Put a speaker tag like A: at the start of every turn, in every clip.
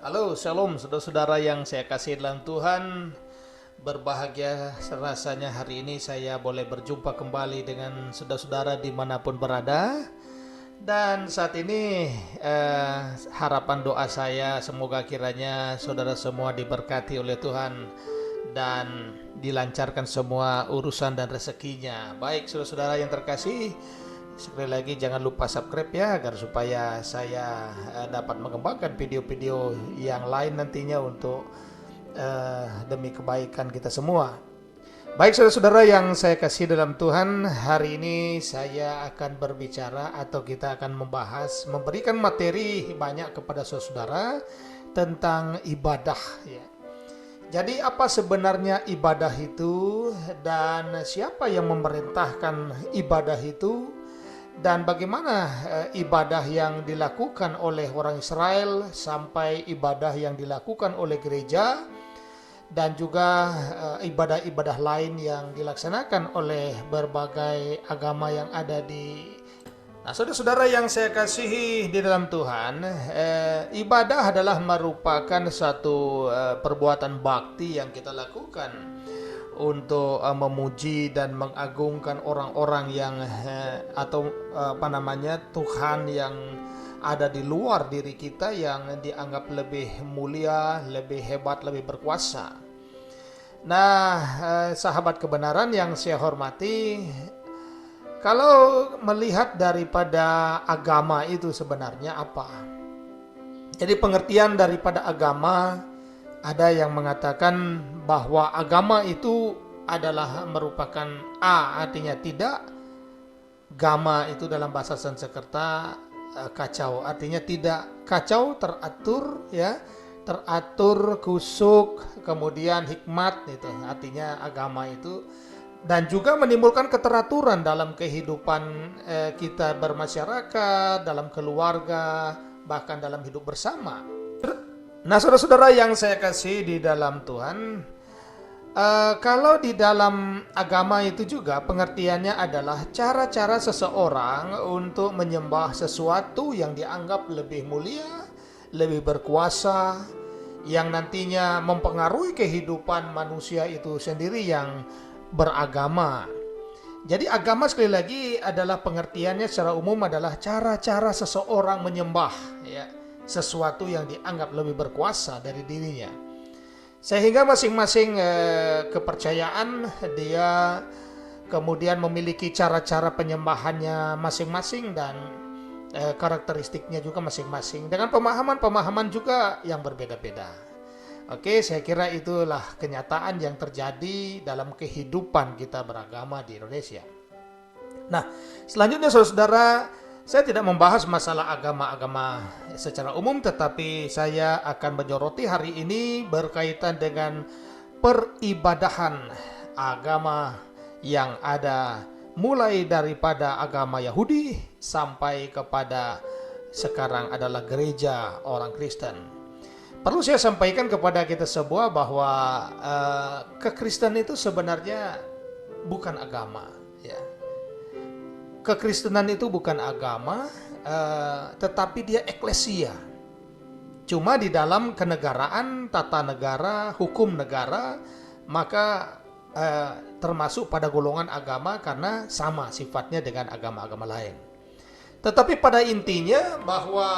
A: Halo, shalom saudara-saudara yang saya kasih dalam Tuhan. Berbahagia rasanya hari ini saya boleh berjumpa kembali dengan saudara-saudara dimanapun berada. Dan saat ini harapan doa saya semoga kiranya saudara semua diberkati oleh Tuhan dan dilancarkan semua urusan dan rezekinya. Baik saudara-saudara yang terkasih, sekali lagi jangan lupa subscribe ya, agar supaya saya dapat mengembangkan video-video yang lain nantinya untuk demi kebaikan kita semua. Baik saudara-saudara yang saya kasih dalam Tuhan, hari ini saya akan berbicara atau kita akan memberikan materi banyak kepada saudara tentang ibadah ya. Jadi apa sebenarnya ibadah itu dan siapa yang memerintahkan ibadah itu? Dan bagaimana ibadah yang dilakukan oleh orang Israel sampai ibadah yang dilakukan oleh gereja dan juga ibadah-ibadah lain yang dilaksanakan oleh berbagai agama yang ada di. Nah, saudara-saudara yang saya kasihi di dalam Tuhan, ibadah adalah merupakan satu perbuatan bakti yang kita lakukan untuk memuji dan mengagungkan orang-orang yang atau Tuhan yang ada di luar diri kita yang dianggap lebih mulia, lebih hebat, lebih berkuasa. Nah, sahabat kebenaran yang saya hormati, kalau melihat daripada agama itu sebenarnya apa? Jadi pengertian daripada agama, ada yang mengatakan bahwa agama itu adalah merupakan artinya tidak, gama itu dalam bahasa Sanskerta kacau, artinya tidak, kacau teratur ya, teratur, kusuk, kemudian hikmat itu artinya agama itu, dan juga menimbulkan keteraturan dalam kehidupan kita bermasyarakat, dalam keluarga, bahkan dalam hidup bersama. Nah, saudara-saudara yang saya kasih di dalam Tuhan, kalau di dalam agama itu juga pengertiannya adalah cara-cara seseorang untuk menyembah sesuatu yang dianggap lebih mulia, lebih berkuasa, yang nantinya mempengaruhi kehidupan manusia itu sendiri yang beragama. Jadi agama sekali lagi adalah pengertiannya secara umum adalah cara-cara seseorang menyembah ya, sesuatu yang dianggap lebih berkuasa dari dirinya, sehingga masing-masing kepercayaan dia kemudian memiliki cara-cara penyembahannya masing-masing dan karakteristiknya juga masing-masing dengan pemahaman-pemahaman juga yang berbeda-beda. Oke, saya kira itulah kenyataan yang terjadi dalam kehidupan kita beragama di Indonesia. Nah, selanjutnya saudara-saudara, saya tidak membahas masalah agama-agama secara umum, tetapi saya akan menyoroti hari ini berkaitan dengan peribadahan agama yang ada mulai daripada agama Yahudi sampai kepada sekarang adalah gereja orang Kristen. Perlu saya sampaikan kepada kita semua bahwa kekristenan itu sebenarnya bukan agama ya. Kekristenan itu bukan agama, tetapi dia eklesia. Cuma di dalam kenegaraan, tata negara, hukum negara, maka termasuk pada golongan agama karena sama sifatnya dengan agama-agama lain. Tetapi pada intinya bahwa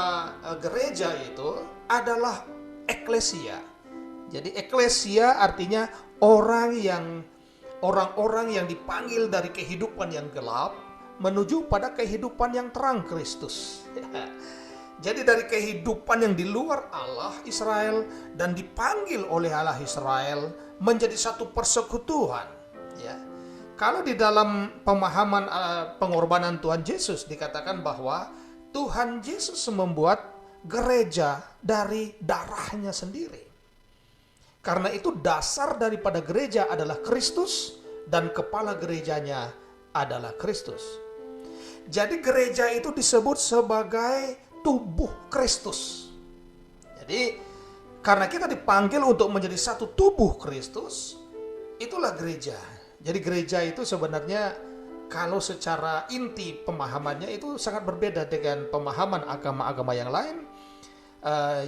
A: gereja itu adalah eklesia. Jadi eklesia artinya orang-orang yang dipanggil dari kehidupan yang gelap menuju pada kehidupan yang terang Kristus. Jadi dari kehidupan yang di luar Allah Israel dan dipanggil oleh Allah Israel menjadi satu persekutuan. Ya. Kalau di dalam pemahaman pengorbanan Tuhan Yesus dikatakan bahwa Tuhan Yesus membuat gereja dari darahnya sendiri. Karena itu dasar daripada gereja adalah Kristus dan kepala gerejanya adalah Kristus. Jadi gereja itu disebut sebagai tubuh Kristus. Jadi karena kita dipanggil untuk menjadi satu tubuh Kristus, itulah gereja. Jadi gereja itu sebenarnya kalau secara inti pemahamannya itu sangat berbeda dengan pemahaman agama-agama yang lain.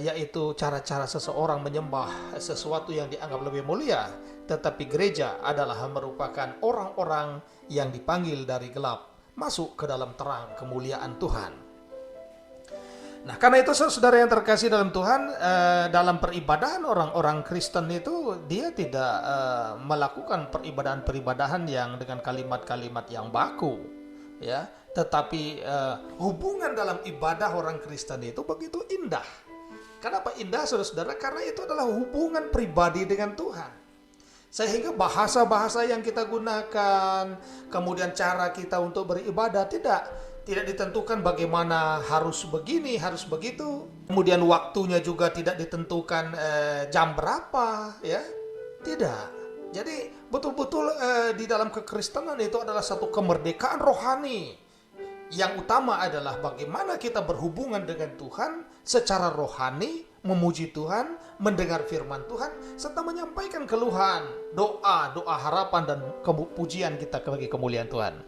A: yaitu cara-cara seseorang menyembah sesuatu yang dianggap lebih mulia. Tetapi gereja adalah merupakan orang-orang yang dipanggil dari gelap masuk ke dalam terang kemuliaan Tuhan. Nah, karena itu saudara yang terkasih dalam Tuhan, dalam peribadahan orang-orang Kristen itu dia tidak melakukan peribadahan-peribadahan yang dengan kalimat-kalimat yang baku, ya. Tetapi hubungan dalam ibadah orang Kristen itu begitu indah. Kenapa indah, saudara-saudara? Karena itu adalah hubungan pribadi dengan Tuhan. Sehingga bahasa-bahasa yang kita gunakan, kemudian cara kita untuk beribadah tidak ditentukan bagaimana harus begini, harus begitu. Kemudian waktunya juga tidak ditentukan jam berapa, ya. Tidak. Jadi betul-betul di dalam kekristenan itu adalah satu kemerdekaan rohani. Yang utama adalah bagaimana kita berhubungan dengan Tuhan secara rohani, memuji Tuhan, mendengar firman Tuhan, serta menyampaikan keluhan, doa harapan dan pujian kita bagi kemuliaan Tuhan.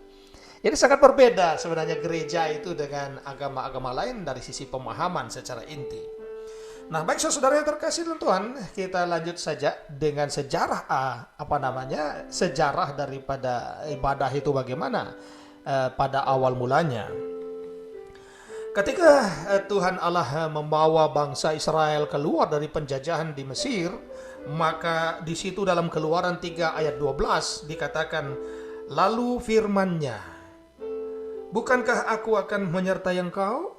A: Jadi sangat berbeda sebenarnya gereja itu dengan agama-agama lain dari sisi pemahaman secara inti. Nah, baik saudara yang terkasih dalam Tuhan, kita lanjut saja dengan sejarah sejarah daripada ibadah itu bagaimana pada awal mulanya. Ketika Tuhan Allah membawa bangsa Israel keluar dari penjajahan di Mesir, maka di situ dalam Keluaran 3 ayat 12 dikatakan, lalu firman-Nya, bukankah aku akan menyertai engkau?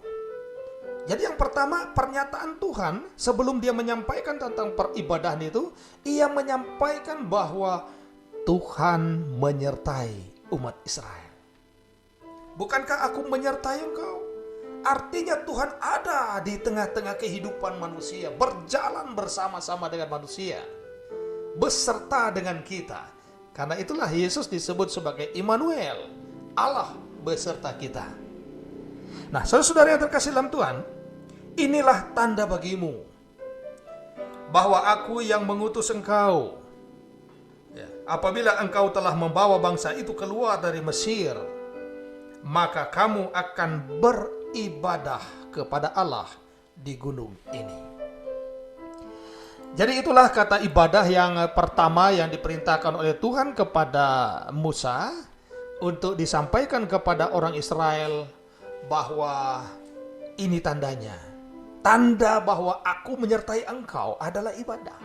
A: Jadi yang pertama, pernyataan Tuhan sebelum dia menyampaikan tentang peribadahan itu, ia menyampaikan bahwa Tuhan menyertai umat Israel. Bukankah aku menyertai engkau? Artinya Tuhan ada di tengah-tengah kehidupan manusia, berjalan bersama-sama dengan manusia, beserta dengan kita. Karena itulah Yesus disebut sebagai Immanuel, Allah beserta kita. Nah, saudara yang terkasih dalam Tuhan, inilah tanda bagimu bahwa aku yang mengutus engkau. Ya, apabila engkau telah membawa bangsa itu keluar dari Mesir, maka kamu akan beribadah kepada Allah di gunung ini. Jadi itulah kata ibadah yang pertama yang diperintahkan oleh Tuhan kepada Musa untuk disampaikan kepada orang Israel bahwa ini tandanya. Tanda bahwa aku menyertai engkau adalah ibadah.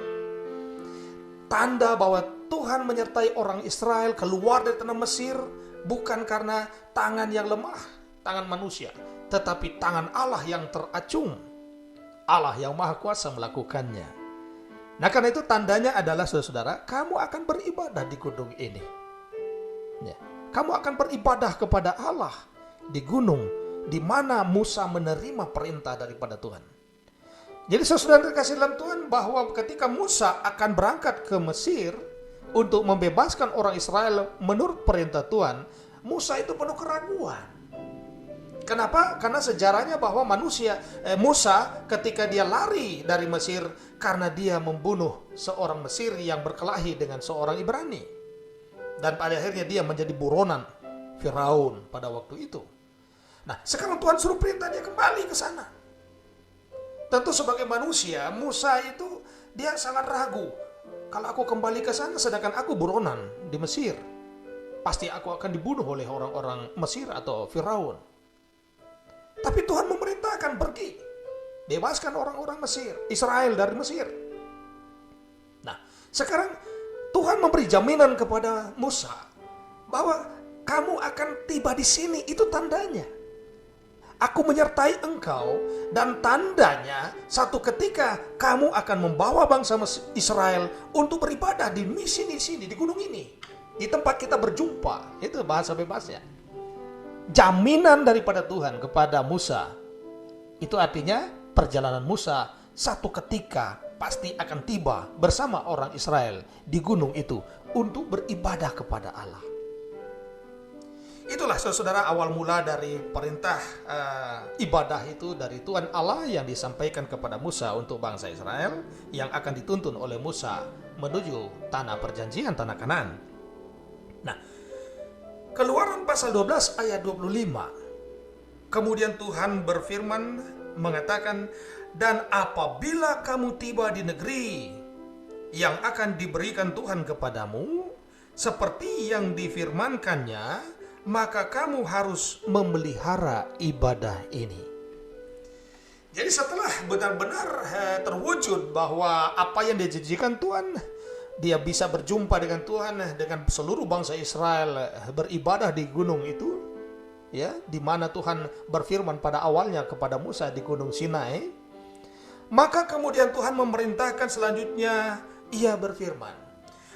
A: Tanda bahwa Tuhan menyertai orang Israel keluar dari tanah Mesir bukan karena tangan yang lemah, tangan manusia, tetapi tangan Allah yang teracung, Allah yang maha kuasa melakukannya. Nah, karena itu tandanya adalah saudara-saudara, kamu akan beribadah di gunung ini. Ya, kamu akan beribadah kepada Allah di gunung di mana Musa menerima perintah daripada Tuhan. Jadi saudara terkasih dalam Tuhan, bahwa ketika Musa akan berangkat ke Mesir untuk membebaskan orang Israel menurut perintah Tuhan, Musa itu penuh keraguan. Kenapa? Karena sejarahnya bahwa Musa ketika dia lari dari Mesir karena dia membunuh seorang Mesir yang berkelahi dengan seorang Ibrani. Dan pada akhirnya dia menjadi buronan Firaun pada waktu itu. Nah, sekarang Tuhan suruh perintah dia kembali ke sana. Tentu sebagai manusia, Musa itu dia sangat ragu. Kalau aku kembali ke sana sedangkan aku buronan di Mesir, pasti aku akan dibunuh oleh orang-orang Mesir atau Firaun. Tapi Tuhan memerintahkan pergi, bebaskan orang-orang Mesir, Israel dari Mesir. Nah, sekarang Tuhan memberi jaminan kepada Musa bahwa kamu akan tiba di sini, itu tandanya. Aku menyertai engkau, dan tandanya satu ketika kamu akan membawa bangsa Israel untuk beribadah di sini, di gunung ini, di tempat kita berjumpa. Itu bahasa bebasnya. Jaminan daripada Tuhan kepada Musa. Itu artinya perjalanan Musa satu ketika pasti akan tiba bersama orang Israel di gunung itu untuk beribadah kepada Allah. Itulah saudara awal mula dari perintah ibadah itu dari Tuhan Allah yang disampaikan kepada Musa untuk bangsa Israel yang akan dituntun oleh Musa menuju tanah perjanjian, tanah Kanaan. Nah, Keluaran pasal 12 ayat 25. Kemudian Tuhan berfirman mengatakan, Dan apabila kamu tiba di negeri yang akan diberikan Tuhan kepadamu, seperti yang difirmankannya, maka kamu harus memelihara ibadah ini. Jadi setelah benar-benar terwujud bahwa apa yang dijanjikan Tuhan, dia bisa berjumpa dengan Tuhan, dengan seluruh bangsa Israel beribadah di gunung itu, ya, di mana Tuhan berfirman pada awalnya kepada Musa di Gunung Sinai. Maka kemudian Tuhan memerintahkan selanjutnya, ia berfirman,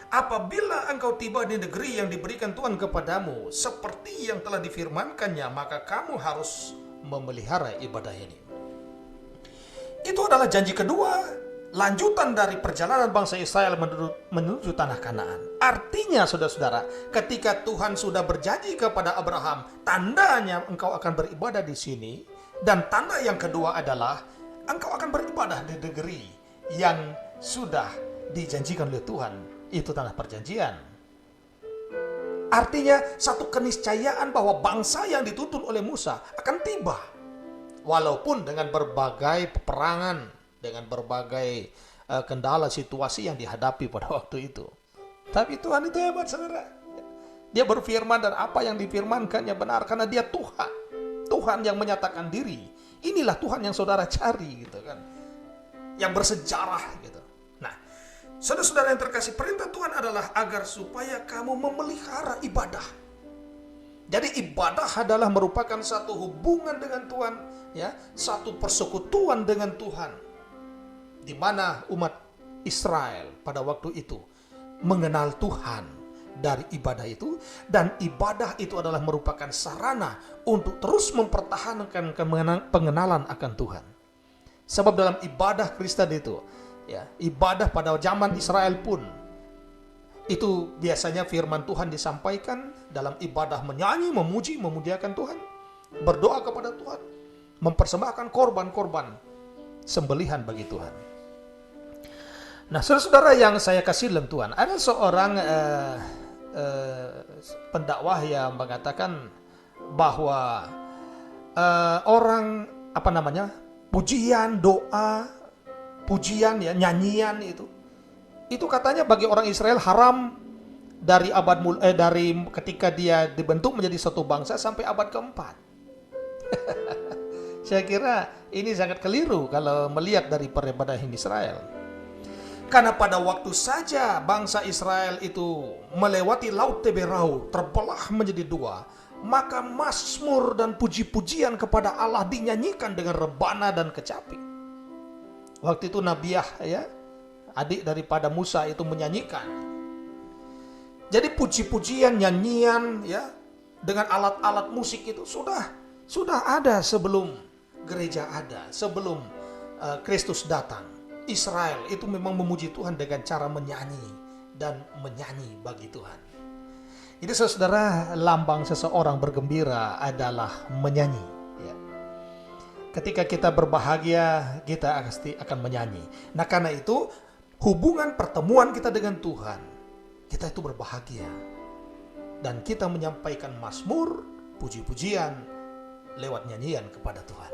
A: apabila engkau tiba di negeri yang diberikan Tuhan kepadamu, seperti yang telah difirmankannya, maka kamu harus memelihara ibadah ini. Itu adalah janji kedua, lanjutan dari perjalanan bangsa Israel menuju tanah Kanaan. Artinya saudara-saudara, ketika Tuhan sudah berjanji kepada Abraham, tandanya engkau akan beribadah di sini. Dan tanda yang kedua adalah engkau akan beribadah di negeri yang sudah dijanjikan oleh Tuhan. Itu tanah perjanjian. Artinya satu keniscayaan bahwa bangsa yang dituntun oleh Musa akan tiba. Walaupun dengan berbagai peperangan, dengan berbagai kendala situasi yang dihadapi pada waktu itu. Tapi Tuhan itu hebat, saudara. Dia berfirman dan apa yang difirmankannya benar karena dia Tuhan. Tuhan yang menyatakan diri. Inilah Tuhan yang saudara cari, gitu kan, yang bersejarah, gitu. Nah, saudara-saudara yang terkasih, perintah Tuhan adalah agar supaya kamu memelihara ibadah. Jadi ibadah adalah merupakan satu hubungan dengan Tuhan, ya, satu persekutuan dengan Tuhan, di mana umat Israel pada waktu itu mengenal Tuhan dari ibadah itu, dan ibadah itu adalah merupakan sarana untuk terus mempertahankan pengenalan akan Tuhan. Sebab dalam ibadah Kristen itu, ya, ibadah pada zaman Israel pun itu biasanya firman Tuhan disampaikan dalam ibadah menyanyi, memuji, memuliakan Tuhan, berdoa kepada Tuhan, mempersembahkan korban-korban sembelihan bagi Tuhan. Nah, saudara-saudara yang saya kasih dalam Tuhan, ada seorang pendakwah yang mengatakan bahwa orang pujian, doa, pujian, ya, nyanyian itu katanya bagi orang Israel haram dari dari ketika dia dibentuk menjadi satu bangsa sampai abad keempat. Saya kira ini sangat keliru kalau melihat dari peribadahan Israel. Karena pada waktu saja bangsa Israel itu melewati Laut Teberau, terbelah menjadi dua, maka mazmur dan puji-pujian kepada Allah dinyanyikan dengan rebana dan kecapi. Waktu itu Nabiah, ya, adik daripada Musa, itu menyanyikan. Jadi puji-pujian, nyanyian, ya, dengan alat-alat musik itu sudah ada sebelum gereja ada, sebelum Kristus datang. Israel itu memang memuji Tuhan dengan cara menyanyi dan menyanyi bagi Tuhan. Jadi saudara, lambang seseorang bergembira adalah menyanyi, ya. Ketika kita berbahagia, kita pasti akan menyanyi. Nah, karena itu hubungan pertemuan kita dengan Tuhan, kita itu berbahagia. Dan kita menyampaikan mazmur, puji-pujian lewat nyanyian kepada Tuhan.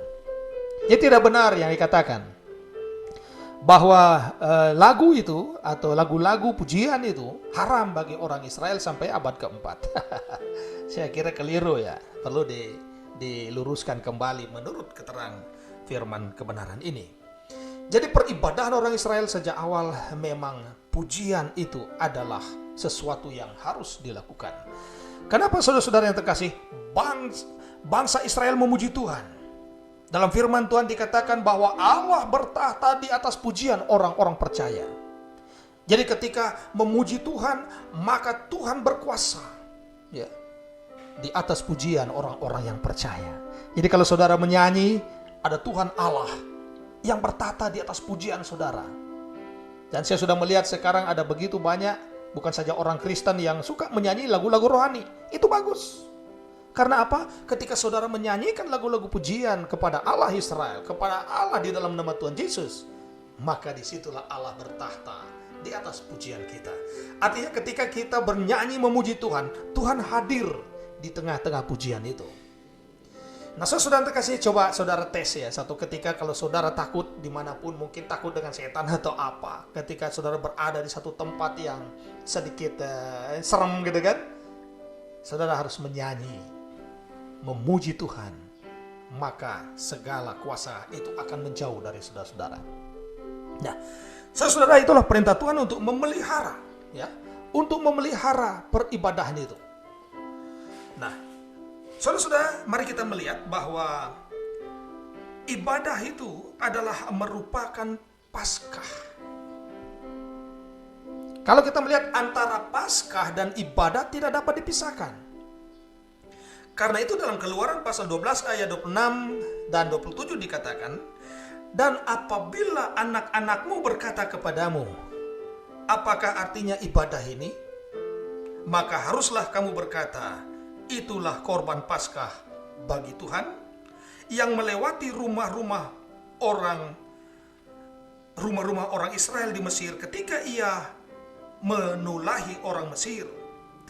A: Jadi tidak benar yang dikatakan bahwa lagu itu atau lagu-lagu pujian itu haram bagi orang Israel sampai abad keempat. Saya kira keliru, ya. Perlu diluruskan kembali menurut keterangan firman kebenaran ini. Jadi peribadahan orang Israel sejak awal memang pujian itu adalah sesuatu yang harus dilakukan. Kenapa saudara-saudara yang terkasih? Bangsa Israel memuji Tuhan. Dalam firman Tuhan dikatakan bahwa Allah bertahta di atas pujian orang-orang percaya. Jadi ketika memuji Tuhan, maka Tuhan berkuasa, ya, di atas pujian orang-orang yang percaya. Jadi kalau saudara menyanyi, ada Tuhan Allah yang bertahta di atas pujian saudara. Dan saya sudah melihat sekarang ada begitu banyak, bukan saja orang Kristen yang suka menyanyi lagu-lagu rohani. Itu bagus. Karena apa? Ketika saudara menyanyikan lagu-lagu pujian kepada Allah Israel, kepada Allah di dalam nama Tuhan Yesus, maka disitulah Allah bertahta di atas pujian kita. Artinya ketika kita bernyanyi memuji Tuhan, Tuhan hadir di tengah-tengah pujian itu. Nah, saudara terkasih, coba saudara tes ya. Satu ketika kalau saudara takut dimanapun, mungkin takut dengan setan atau apa, ketika saudara berada di satu tempat yang sedikit serem gitu kan, saudara harus menyanyi, memuji Tuhan, maka segala kuasa itu akan menjauh dari saudara-saudara. Nah, saudara, itulah perintah Tuhan untuk memelihara, ya, untuk memelihara peribadahan itu. Nah, saudara-saudara, mari kita melihat bahwa ibadah itu adalah merupakan Paskah. Kalau kita melihat antara Paskah dan ibadah tidak dapat dipisahkan. Karena itu dalam Keluaran pasal 12 ayat 26 dan 27 dikatakan, dan apabila anak-anakmu berkata kepadamu, apakah artinya ibadah ini? Maka haruslah kamu berkata, itulah korban Paskah bagi Tuhan yang melewati rumah-rumah orang Israel di Mesir ketika ia menulahi orang Mesir,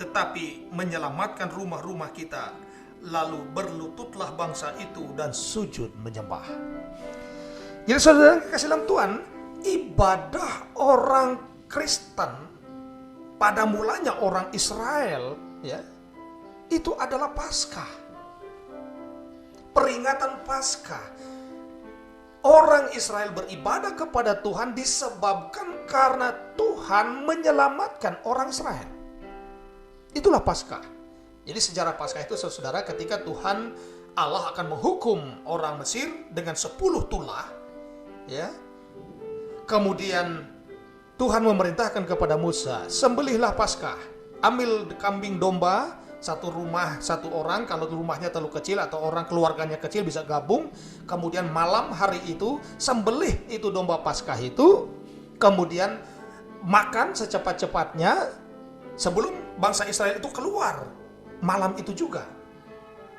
A: tetapi menyelamatkan rumah-rumah kita. Lalu berlututlah bangsa itu dan sujud menyembah. Jadi saudara kasih dalam Tuhan, ibadah orang Kristen pada mulanya orang Israel, ya, itu adalah Paskah. Peringatan Paskah. Orang Israel beribadah kepada Tuhan disebabkan karena Tuhan menyelamatkan orang Israel. Itulah Paskah. Jadi sejarah Paskah itu saudara, ketika Tuhan Allah akan menghukum orang Mesir dengan 10 tulah, ya. Kemudian Tuhan memerintahkan kepada Musa, sembelihlah Paskah. Ambil kambing domba, satu rumah satu orang, kalau rumahnya terlalu kecil atau orang keluarganya kecil bisa gabung. Kemudian malam hari itu sembelih itu domba Paskah itu, kemudian makan secepat-cepatnya sebelum bangsa Israel itu keluar malam itu juga.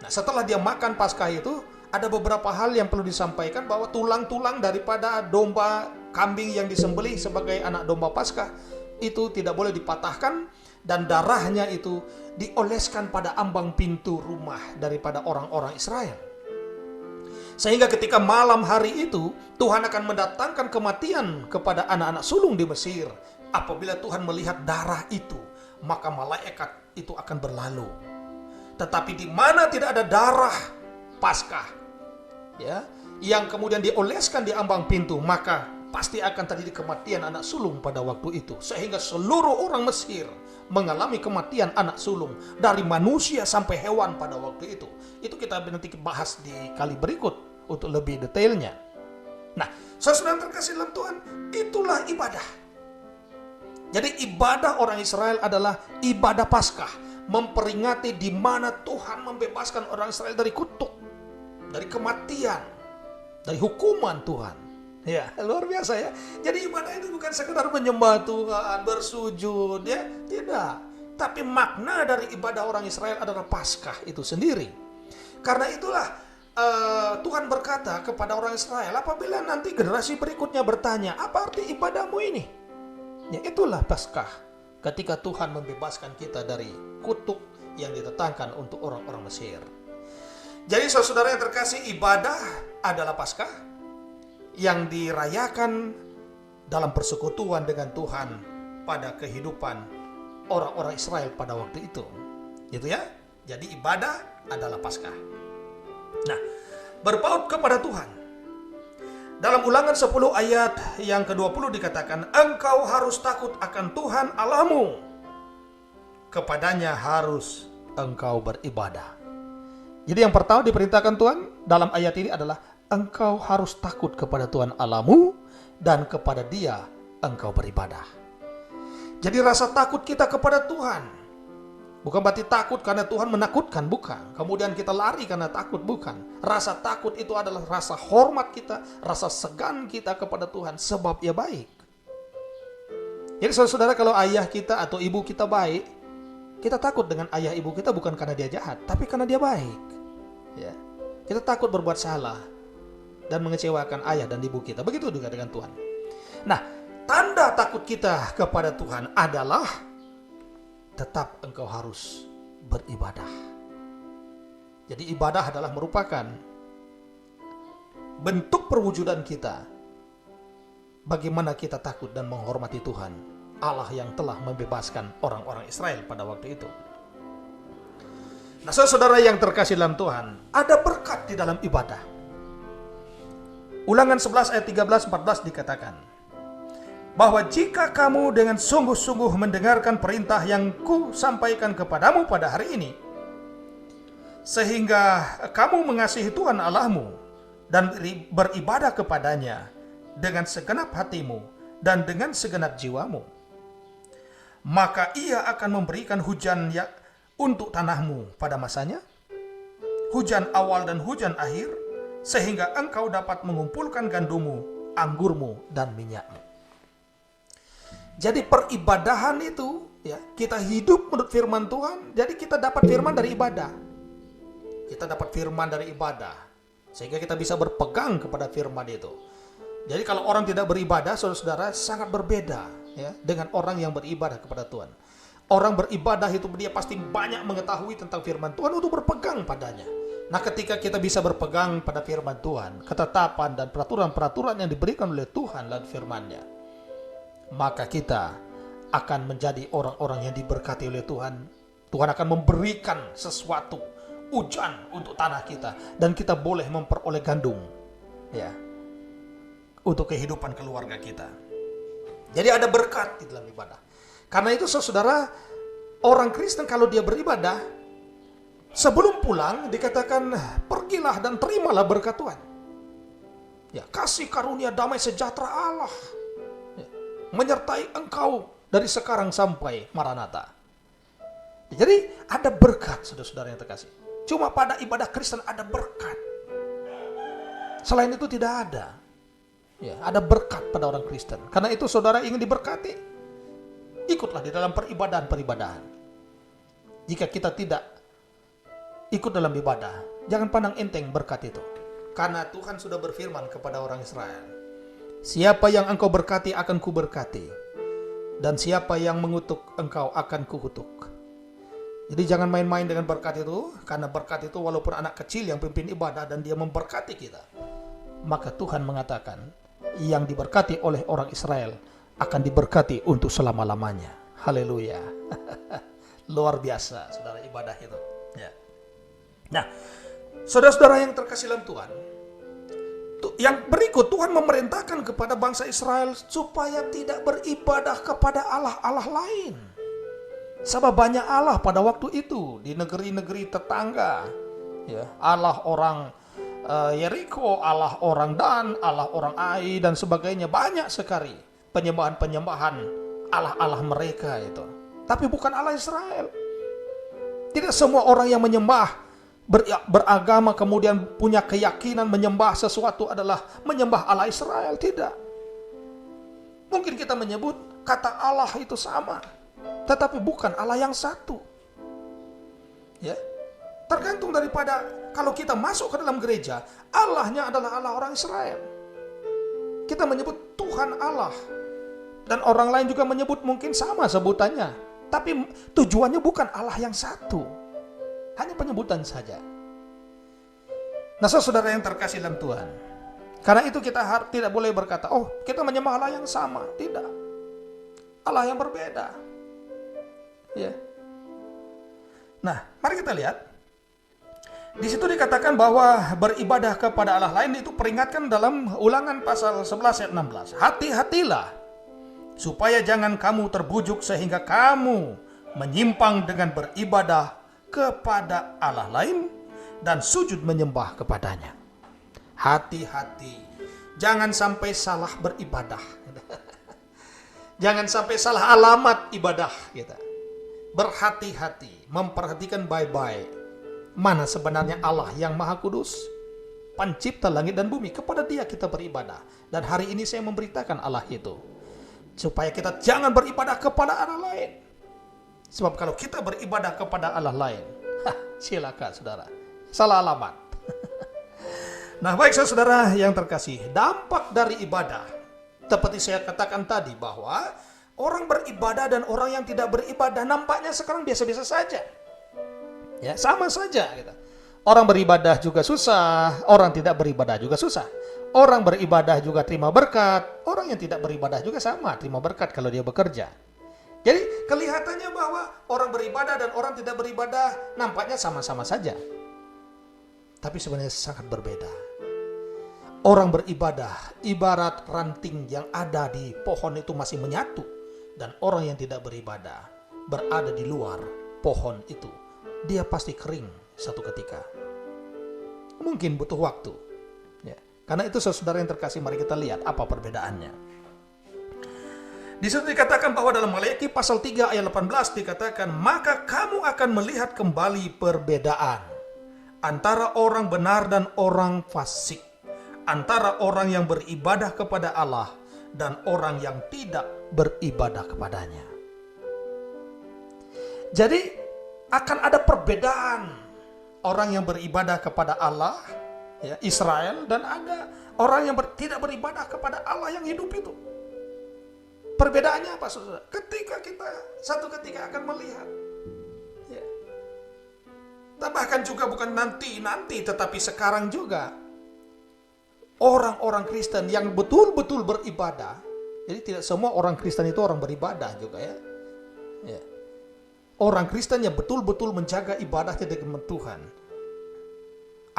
A: Nah, setelah dia makan Paskah itu, ada beberapa hal yang perlu disampaikan, bahwa tulang-tulang daripada domba kambing yang disembelih sebagai anak domba Paskah itu tidak boleh dipatahkan, dan darahnya itu dioleskan pada ambang pintu rumah daripada orang-orang Israel. Sehingga ketika malam hari itu Tuhan akan mendatangkan kematian kepada anak-anak sulung di Mesir. Apabila Tuhan melihat darah itu, maka malaikat itu akan berlalu. Tetapi di mana tidak ada darah Paskah, ya, yang kemudian dioleskan di ambang pintu, maka pasti akan terjadi kematian anak sulung pada waktu itu. Sehingga seluruh orang Mesir mengalami kematian anak sulung, dari manusia sampai hewan pada waktu itu. Itu kita nanti bahas di kali berikut untuk lebih detailnya. Nah, saudara terkasih dalam Tuhan, itulah ibadah. Jadi ibadah orang Israel adalah ibadah Paskah, memperingati di mana Tuhan membebaskan orang Israel dari kutuk, dari kematian, dari hukuman Tuhan. Ya, luar biasa ya. Jadi ibadah itu bukan sekedar menyembah Tuhan, bersujud, ya, tidak. Tapi makna dari ibadah orang Israel adalah Paskah itu sendiri. Karena itulah Tuhan berkata kepada orang Israel, apabila nanti generasi berikutnya bertanya, apa arti ibadahmu ini? Ya, itulah Paskah, ketika Tuhan membebaskan kita dari kutuk yang ditetangkan untuk orang-orang Mesir. Jadi saudara yang terkasih, ibadah adalah Paskah yang dirayakan dalam persekutuan dengan Tuhan pada kehidupan orang-orang Israel pada waktu itu. Gitu ya. Jadi ibadah adalah Paskah. Nah, berpaut kepada Tuhan. Dalam Ulangan 10 ayat yang ke-20 dikatakan, engkau harus takut akan Tuhan Allahmu, kepadanya harus engkau beribadah. Jadi yang pertama diperintahkan Tuhan dalam ayat ini adalah engkau harus takut kepada Tuhan Allahmu, dan kepada Dia engkau beribadah. Jadi rasa takut kita kepada Tuhan bukan berarti takut karena Tuhan menakutkan, bukan. Kemudian kita lari karena takut, bukan. Rasa takut itu adalah rasa hormat kita, rasa segan kita kepada Tuhan sebab Ia baik. Jadi saudara-saudara, kalau ayah kita atau ibu kita baik, kita takut dengan ayah ibu kita bukan karena dia jahat, tapi karena dia baik. Ya. Kita takut berbuat salah dan mengecewakan ayah dan ibu kita. Begitu juga dengan Tuhan. Nah, tanda takut kita kepada Tuhan adalah tetap engkau harus beribadah. Jadi ibadah adalah merupakan bentuk perwujudan kita bagaimana kita takut dan menghormati Tuhan, Allah yang telah membebaskan orang-orang Israel pada waktu itu. Nah, saudara yang terkasih dalam Tuhan, ada berkat di dalam ibadah. Ulangan 11 ayat 13-14 dikatakan bahwa jika kamu dengan sungguh-sungguh mendengarkan perintah yang ku sampaikan kepadamu pada hari ini, sehingga kamu mengasihi Tuhan Allahmu dan beribadah kepadanya dengan segenap hatimu dan dengan segenap jiwamu, maka Ia akan memberikan hujan untuk tanahmu pada masanya, hujan awal dan hujan akhir, sehingga engkau dapat mengumpulkan gandummu, anggurmu, dan minyakmu. Jadi peribadahan itu, ya, kita hidup menurut firman Tuhan, jadi kita dapat firman dari ibadah. Kita dapat firman dari ibadah, sehingga kita bisa berpegang kepada firman itu. Jadi kalau orang tidak beribadah, saudara-saudara, sangat berbeda, ya, dengan orang yang beribadah kepada Tuhan. Orang beribadah itu dia pasti banyak mengetahui tentang firman Tuhan untuk berpegang padanya. Nah, ketika kita bisa berpegang pada firman Tuhan, ketetapan dan peraturan-peraturan yang diberikan oleh Tuhan lewat firman-Nya, maka kita akan menjadi orang-orang yang diberkati oleh Tuhan. Tuhan akan memberikan sesuatu, hujan untuk tanah kita, dan kita boleh memperoleh gandum, ya, untuk kehidupan keluarga kita. Jadi ada berkat di dalam ibadah. Karena itu saudara, orang Kristen kalau dia beribadah, sebelum pulang dikatakan pergilah dan terimalah berkat Tuhan. Ya, kasih karunia damai sejahtera Allah, ya, menyertai engkau dari sekarang sampai Maranatha. Jadi ada berkat, saudara-saudara yang terkasih. Cuma pada ibadah Kristen ada berkat. Selain itu tidak ada. Ya, ada berkat pada orang Kristen. Karena itu saudara ingin diberkati, ikutlah di dalam peribadahan. Jika kita tidak ikut dalam ibadah, jangan pandang enteng berkat itu. Karena Tuhan sudah berfirman kepada orang Israel, siapa yang engkau berkati akan kuberkati, dan siapa yang mengutuk engkau akan kukutuk. Jadi jangan main-main dengan berkat itu, karena berkat itu walaupun anak kecil yang pimpin ibadah dan dia memberkati kita, maka Tuhan mengatakan yang diberkati oleh orang Israel akan diberkati untuk selama-lamanya. Haleluya. Luar biasa, saudara, ibadah itu. Ya. Nah, saudara-saudara yang terkasih dalam Tuhan, yang berikut Tuhan memerintahkan kepada bangsa Israel supaya tidak beribadah kepada Allah-Allah lain. Sebab banyak Allah pada waktu itu di negeri-negeri tetangga, ya, Allah orang Yeriko, Allah orang Dan, Allah orang Ai dan sebagainya, banyak sekali penyembahan-penyembahan Allah-Allah mereka itu. Tapi bukan Allah Israel. Tidak semua orang yang menyembah beragama kemudian punya keyakinan menyembah sesuatu adalah menyembah Allah Israel, tidak. Mungkin kita menyebut kata Allah itu sama, tetapi bukan Allah yang satu. Ya. Tergantung daripada kalau kita masuk ke dalam gereja, Allahnya adalah Allah orang Israel. Kita menyebut Tuhan Allah. Dan orang lain juga menyebut mungkin sama sebutannya. Tapi tujuannya bukan Allah yang satu. Hanya penyebutan saja. Nah, saudara yang terkasih dalam Tuhan, karena itu kita tidak boleh berkata, oh kita menyembah Allah yang sama. Tidak. Allah yang berbeda. Ya. Nah, mari kita lihat. Di situ dikatakan bahwa beribadah kepada Allah lain itu peringatkan dalam Ulangan pasal 11 ayat 16. Hati-hatilah supaya jangan kamu terbujuk sehingga kamu menyimpang dengan beribadah kepada Allah lain dan sujud menyembah kepadanya. Hati-hati, jangan sampai salah beribadah. Jangan sampai salah alamat ibadah kita. Berhati-hati, memperhatikan baik-baik mana sebenarnya Allah yang Maha Kudus, pencipta langit dan bumi. Kepada Dia kita beribadah. Dan hari ini saya memberitakan Allah itu, supaya kita jangan beribadah kepada Allah lain. Sebab kalau kita beribadah kepada Allah lain, silakan saudara, salah alamat. Nah, baik saudara yang terkasih, dampak dari ibadah, seperti saya katakan tadi, bahwa orang beribadah dan orang yang tidak beribadah nampaknya sekarang biasa-biasa saja. Ya, sama saja kita. Orang beribadah juga susah, orang tidak beribadah juga susah. Orang beribadah juga terima berkat, orang yang tidak beribadah juga sama terima berkat kalau dia bekerja. Jadi kelihatannya bahwa orang beribadah dan orang tidak beribadah nampaknya sama-sama saja. Tapi sebenarnya sangat berbeda. Orang beribadah ibarat ranting yang ada di pohon itu masih menyatu. Dan orang yang tidak beribadah berada di luar pohon itu. Dia pasti kering satu ketika. Mungkin butuh waktu. Ya. Karena itu saudara yang terkasih, mari kita lihat apa perbedaannya. Di situ dikatakan bahwa dalam Maleakhi pasal 3 ayat 18 dikatakan, maka kamu akan melihat kembali perbedaan antara orang benar dan orang fasik, antara orang yang beribadah kepada Allah dan orang yang tidak beribadah kepadanya. Jadi akan ada perbedaan orang yang beribadah kepada Allah, ya, Israel, dan ada orang yang tidak beribadah kepada Allah yang hidup itu. Perbedaannya apa, saudara? Ketika kita satu ketika akan melihat, ya. Bahkan juga bukan nanti, tetapi sekarang juga orang-orang Kristen yang betul-betul beribadah. Jadi tidak semua orang Kristen itu orang beribadah juga, ya. Ya. Orang Kristen yang betul-betul menjaga ibadahnya dengan Tuhan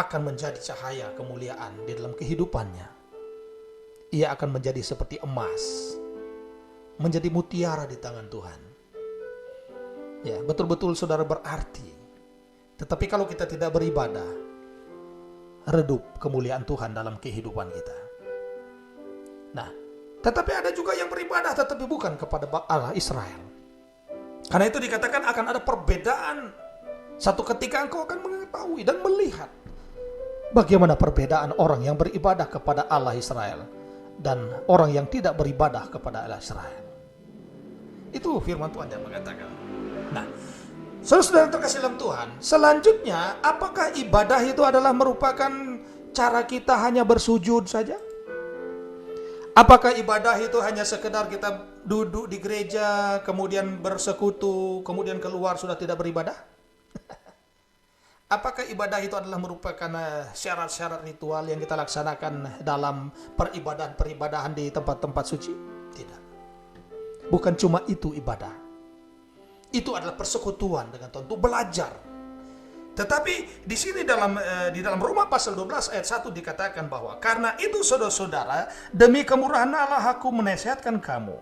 A: akan menjadi cahaya kemuliaan di dalam kehidupannya. Ia akan menjadi seperti emas, menjadi mutiara di tangan Tuhan. Ya, betul-betul saudara berarti. Tetapi kalau kita tidak beribadah, redup kemuliaan Tuhan dalam kehidupan kita. Nah, tetapi ada juga yang beribadah tetapi bukan kepada Allah Israel. Karena itu dikatakan akan ada perbedaan. Satu ketika engkau akan mengetahui dan melihat bagaimana perbedaan orang yang beribadah kepada Allah Israel dan orang yang tidak beribadah kepada Allah Israel. Itu firman Tuhan yang mengatakan. Nah, saudara terkasih dalam Tuhan, selanjutnya apakah ibadah itu adalah merupakan cara kita hanya bersujud saja? Apakah ibadah itu hanya sekedar kita duduk di gereja, kemudian bersekutu, kemudian keluar sudah tidak beribadah? Apakah ibadah itu adalah merupakan syarat-syarat ritual yang kita laksanakan dalam peribadahan di tempat-tempat suci? Tidak. Bukan cuma itu ibadah. Itu adalah persekutuan dengan Tuhan, untuk belajar. Tetapi di sini di dalam Roma pasal 12 ayat 1 dikatakan bahwa karena itu saudara-saudara, demi kemurahan Allah aku menasihatkan kamu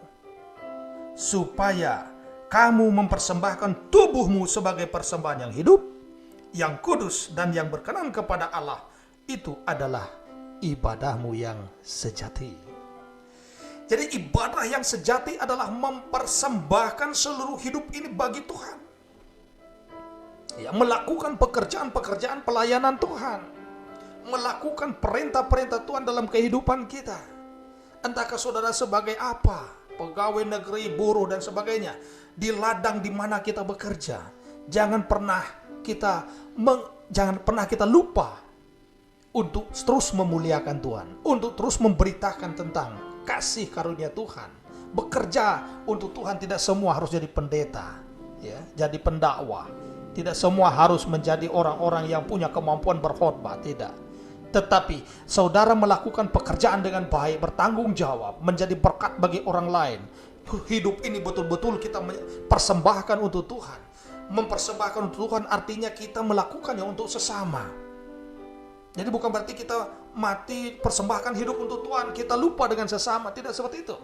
A: supaya kamu mempersembahkan tubuhmu sebagai persembahan yang hidup, yang kudus dan yang berkenan kepada Allah. Itu adalah ibadahmu yang sejati. Jadi ibadah yang sejati adalah mempersembahkan seluruh hidup ini bagi Tuhan. Ya, melakukan pekerjaan-pekerjaan pelayanan Tuhan. Melakukan perintah-perintah Tuhan dalam kehidupan kita. Entahkah saudara sebagai apa, pegawai negeri, buruh dan sebagainya, di ladang di mana kita bekerja, jangan pernah kita lupa untuk terus memuliakan Tuhan, untuk terus memberitakan tentang kasih karunia Tuhan. Bekerja untuk Tuhan tidak semua harus jadi pendeta, ya, jadi pendakwah. Tidak semua harus menjadi orang-orang yang punya kemampuan berkhotbah, tidak. Tetapi saudara melakukan pekerjaan dengan baik, bertanggung jawab, menjadi berkat bagi orang lain. Hidup ini betul-betul kita persembahkan untuk Tuhan. Mempersembahkan untuk Tuhan artinya kita melakukannya untuk sesama. Jadi bukan berarti kita mati persembahkan hidup untuk Tuhan, kita lupa dengan sesama, tidak seperti itu.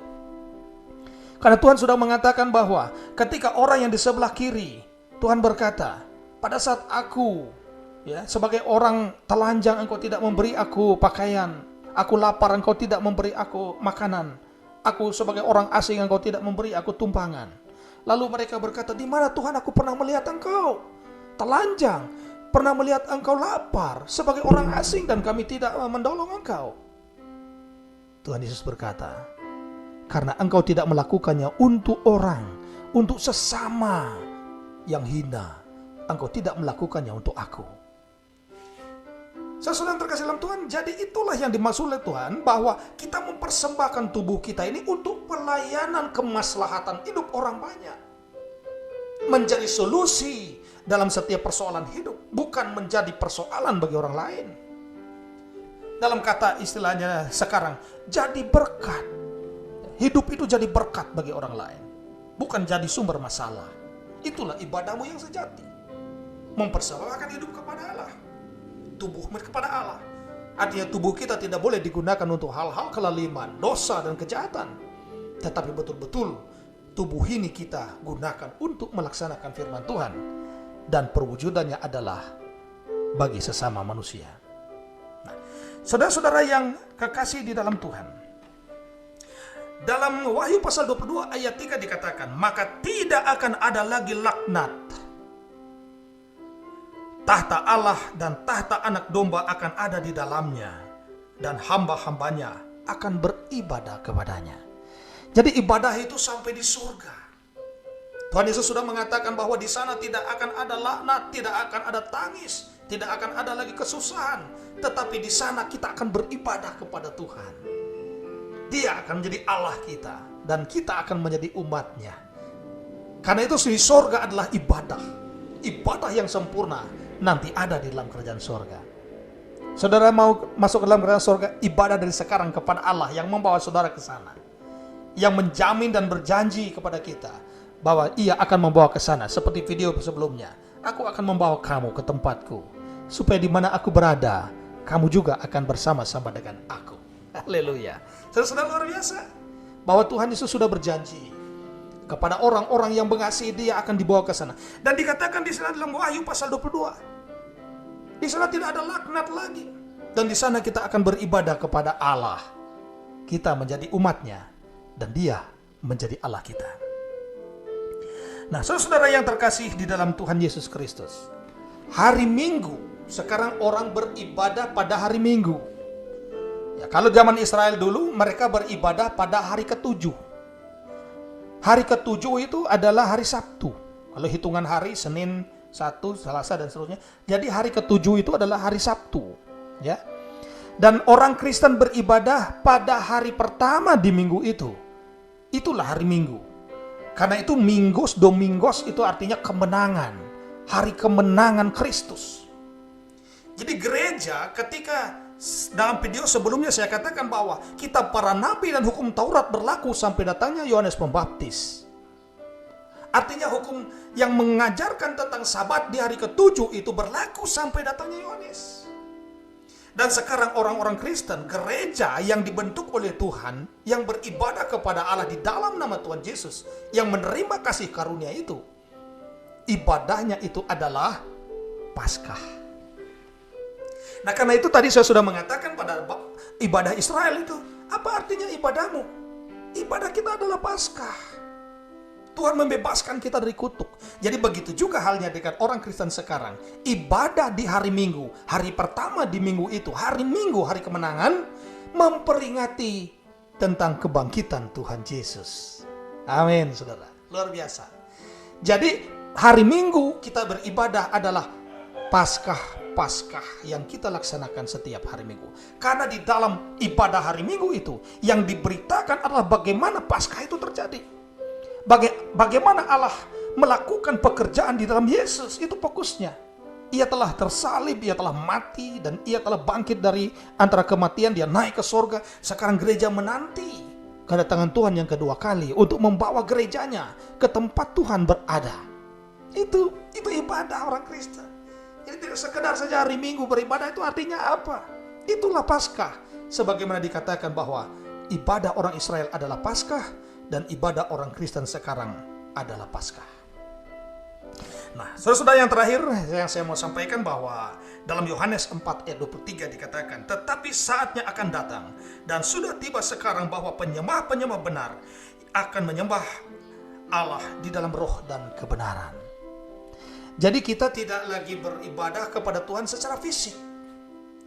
A: Karena Tuhan sudah mengatakan bahwa ketika orang yang di sebelah kiri, Tuhan berkata, pada saat aku, ya, sebagai orang telanjang engkau tidak memberi aku pakaian, aku lapar engkau tidak memberi aku makanan, aku sebagai orang asing engkau tidak memberi aku tumpangan. Lalu mereka berkata, di mana Tuhan aku pernah melihat engkau telanjang, pernah melihat engkau lapar sebagai orang asing dan kami tidak menolong engkau. Tuhan Yesus berkata, karena engkau tidak melakukannya untuk orang, untuk sesama yang hina, engkau tidak melakukannya untuk aku. Saudara terkasih dalam Tuhan, jadi itulah yang dimaksud oleh Tuhan, bahwa kita mempersembahkan tubuh kita ini untuk pelayanan kemaslahatan hidup orang banyak. Menjadi solusi dalam setiap persoalan hidup, bukan menjadi persoalan bagi orang lain. Dalam kata istilahnya sekarang, jadi berkat. Hidup itu jadi berkat bagi orang lain, bukan jadi sumber masalah. Itulah ibadahmu yang sejati. Mempersembahkan hidup kepada Allah, tubuhmu kepada Allah. Artinya tubuh kita tidak boleh digunakan untuk hal-hal kelaliman, dosa dan kejahatan. Tetapi betul-betul tubuh ini kita gunakan untuk melaksanakan firman Tuhan. Dan perwujudannya adalah bagi sesama manusia. Nah, saudara-saudara yang kekasih di dalam Tuhan, dalam Wahyu pasal 22 ayat 3 dikatakan, maka tidak akan ada lagi laknat. Tahta Allah dan tahta anak domba akan ada di dalamnya, dan hamba-hambanya akan beribadah kepadanya. Jadi ibadah itu sampai di surga. Tuhan Yesus sudah mengatakan bahwa di sana tidak akan ada laknat, tidak akan ada tangis, tidak akan ada lagi kesusahan. Tetapi di sana kita akan beribadah kepada Tuhan. Dia akan menjadi Allah kita, dan kita akan menjadi umatnya. Karena itu di sorga adalah ibadah. Ibadah yang sempurna nanti ada di dalam kerajaan sorga. Saudara mau masuk ke dalam kerajaan sorga, ibadah dari sekarang kepada Allah yang membawa saudara ke sana. Yang menjamin dan berjanji kepada kita bahwa ia akan membawa ke sana. Seperti video sebelumnya, aku akan membawa kamu ke tempatku, supaya di mana aku berada, kamu juga akan bersama-sama dengan aku. Haleluya. Saudara luar biasa bahwa Tuhan Yesus sudah berjanji kepada orang-orang yang mengasihi Dia akan dibawa ke sana. Dan dikatakan di sana dalam Wahyu pasal 22, di sana tidak ada laknat lagi. Dan di sana kita akan beribadah kepada Allah. Kita menjadi umatnya dan Dia menjadi Allah kita. Nah, saudara yang terkasih di dalam Tuhan Yesus Kristus, hari Minggu sekarang orang beribadah pada hari Minggu. Ya, kalau zaman Israel dulu mereka beribadah pada hari ke-7. Hari ke-7 itu adalah hari Sabtu. Kalau hitungan hari Senin, Sabtu, Selasa dan seterusnya. Jadi hari ke-7 itu adalah hari Sabtu, ya. Dan orang Kristen beribadah pada hari pertama di minggu itu. Itulah hari Minggu. Karena itu Minggus Domingos itu artinya kemenangan. Hari kemenangan Kristus. Jadi gereja ketika dalam video sebelumnya saya katakan bahwa kitab para nabi dan hukum Taurat berlaku sampai datangnya Yohanes Pembaptis. Artinya hukum yang mengajarkan tentang Sabat di hari ke-7 itu berlaku sampai datangnya Yohanes. Dan sekarang orang-orang Kristen, gereja yang dibentuk oleh Tuhan, yang beribadah kepada Allah di dalam nama Tuhan Yesus, yang menerima kasih karunia itu, ibadahnya itu adalah Paskah. Nah, karena itu tadi saya sudah mengatakan pada ibadah Israel itu, apa artinya ibadahmu? Ibadah kita adalah Paskah. Tuhan membebaskan kita dari kutuk. Jadi begitu juga halnya dengan orang Kristen sekarang. Ibadah di hari Minggu, hari pertama di minggu itu, hari Minggu, hari kemenangan, memperingati tentang kebangkitan Tuhan Yesus. Amin, saudara. Luar biasa. Jadi hari Minggu kita beribadah adalah Paskah yang kita laksanakan setiap hari Minggu. Karena di dalam ibadah hari Minggu itu yang diberitakan adalah bagaimana Paskah itu terjadi. Bagaimana Allah melakukan pekerjaan di dalam Yesus, itu fokusnya. Ia telah tersalib, ia telah mati, dan ia telah bangkit dari antara kematian, dia naik ke sorga. Sekarang gereja menanti kedatangan Tuhan yang kedua kali untuk membawa gerejanya ke tempat Tuhan berada. Itu ibadah orang Kristen. Jadi tidak sekedar saja hari Minggu beribadah, itu artinya apa? Itulah Paskah. Sebagaimana dikatakan bahwa ibadah orang Israel adalah Paskah dan ibadah orang Kristen sekarang adalah Paskah. Nah, saudara-saudara yang terakhir yang saya mau sampaikan bahwa dalam Yohanes 4 ayat 23 dikatakan, tetapi saatnya akan datang dan sudah tiba sekarang bahwa penyembah-penyembah benar akan menyembah Allah di dalam roh dan kebenaran. Jadi kita tidak lagi beribadah kepada Tuhan secara fisik.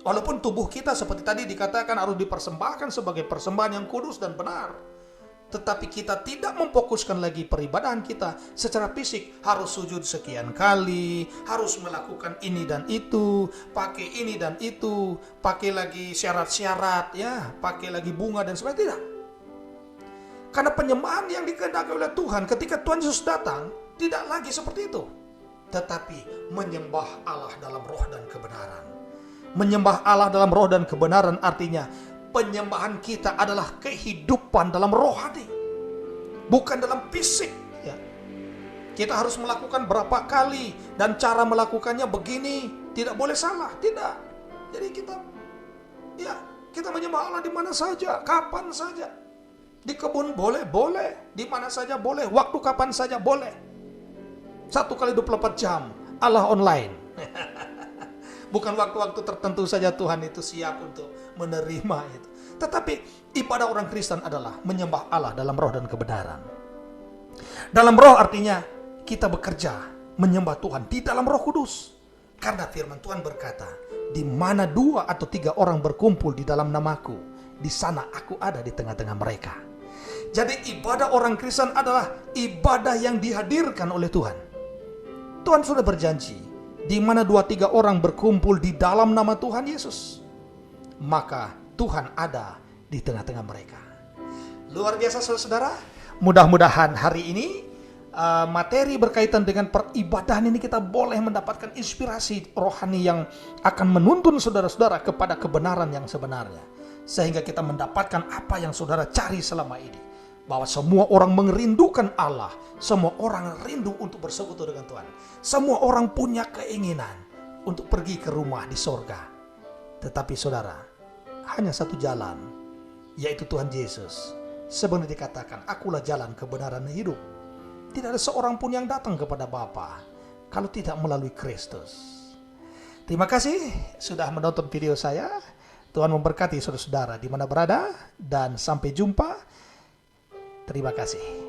A: Walaupun tubuh kita seperti tadi dikatakan harus dipersembahkan sebagai persembahan yang kudus dan benar. Tetapi kita tidak memfokuskan lagi peribadahan kita secara fisik. Harus sujud sekian kali, harus melakukan ini dan itu, pakai ini dan itu, pakai lagi syarat-syarat, ya, pakai lagi bunga dan sebagainya. Tidak. Karena penyembahan yang dikehendaki oleh Tuhan ketika Tuhan Yesus datang tidak lagi seperti itu. tetapi menyembah Allah dalam roh dan kebenaran. Menyembah Allah dalam roh dan kebenaran artinya penyembahan kita adalah kehidupan dalam rohani, bukan dalam fisik. Ya. Kita harus melakukan berapa kali dan cara melakukannya begini, tidak boleh salah, tidak. Jadi kita menyembah Allah di mana saja, kapan saja. Di kebun boleh, di mana saja boleh, waktu kapan saja boleh. 1 kali 24 jam, Allah online. Bukan waktu-waktu tertentu saja Tuhan itu siap untuk menerima itu. Tetapi ibadah orang Kristen adalah menyembah Allah dalam roh dan kebenaran. Dalam roh artinya kita bekerja menyembah Tuhan di dalam Roh Kudus. Karena firman Tuhan berkata, di mana 2 atau 3 orang berkumpul di dalam namaku, di sana aku ada di tengah-tengah mereka. Jadi ibadah orang Kristen adalah ibadah yang dihadirkan oleh Tuhan. Tuhan sudah berjanji, di mana 2-3 orang berkumpul di dalam nama Tuhan Yesus, maka Tuhan ada di tengah-tengah mereka. Luar biasa saudara-saudara. Mudah-mudahan hari ini materi berkaitan dengan peribadahan ini kita boleh mendapatkan inspirasi rohani yang akan menuntun saudara-saudara kepada kebenaran yang sebenarnya. Sehingga kita mendapatkan apa yang saudara cari selama ini. Bahwa semua orang merindukan Allah. Semua orang rindu untuk bersekutu dengan Tuhan. Semua orang punya keinginan untuk pergi ke rumah di sorga. Tetapi saudara, hanya satu jalan, yaitu Tuhan Yesus. Sebenarnya dikatakan, akulah jalan, kebenaran, dan hidup. Tidak ada seorang pun yang datang kepada Bapa kalau tidak melalui Kristus. Terima kasih sudah menonton video saya. Tuhan memberkati saudara-saudara di mana berada, dan sampai jumpa. Terima kasih.